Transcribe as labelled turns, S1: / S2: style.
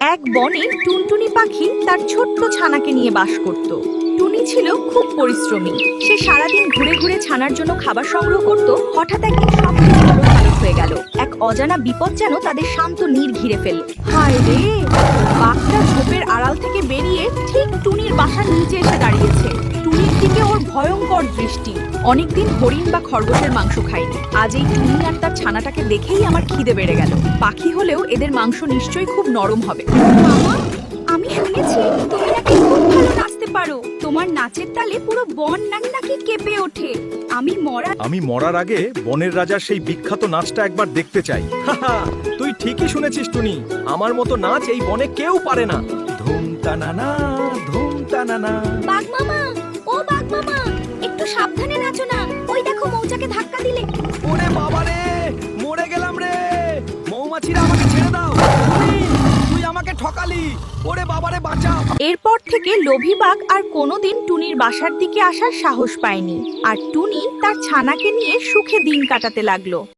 S1: এক বনে টুনটুনি পাখি তার ছোট্ট ছানাকে নিয়ে বাস করত। টুনি ছিল খুব পরিশ্রমী। সে সারাদিন ঘুরে ঘুরে ছানার জন্য খাবার সংগ্রহ করত। হঠাৎ একদিন সবকিছু ওলটপালট হয়ে গেল। এক অজানা বিপদ যেন তাদের শান্ত নীড় ঘিরে ফেলল। হায় রে! বাঘটা ঝোপের আড়াল থেকে বেরিয়ে ঠিক টুনির বাসার নিচে এসে দাঁড়িয়েছে। টুনির দিকে ওর ভয়ঙ্কর দৃষ্টি। অনেকদিন হরিণ বা খরগোশের মাংস খাইনি, আজ এই টুনি আর তার ছানাটাকে দেখেই আমার খিদে বেড়ে গেল। পাখি হলেও এদের মাংস নিশ্চয়ই খুব নরম হবে। মামা, আমি শুনেছি তুমি নাকি খুব ভালো নাচতে পারো। তোমার নাচের তালে পুরো বন নাকি কেঁপে ওঠে।
S2: আমি মরার আগে বনের রাজার সেই বিখ্যাত নাচটা একবার দেখতে চাই। তুই ঠিকই শুনেছিস টুনি, আমার মতো নাচ এই বনে কেউ পারে না। ধুম টানানা, ধুম টানানা।
S1: বাঘ মামা, ও বাঘ মামা, একটু সাবধানে নাচো না। ওই দেখো মৌচাকে ধাক্কা দিলে।
S2: ওরে বাবা রে, মরে গেলাম রে। মৌমাছিরা আমাকে ছেড়ে দাও। তুই আমাকে ঠকালি। ওরে বাবা রে, বাঁচা।
S1: এরপর থেকে লোভী বাঘ আর কোনোদিন টুনির বাসার দিকে আসার সাহস পায়নি, আর টুনি তার ছানাকে নিয়ে সুখে দিন কাটাতে লাগলো।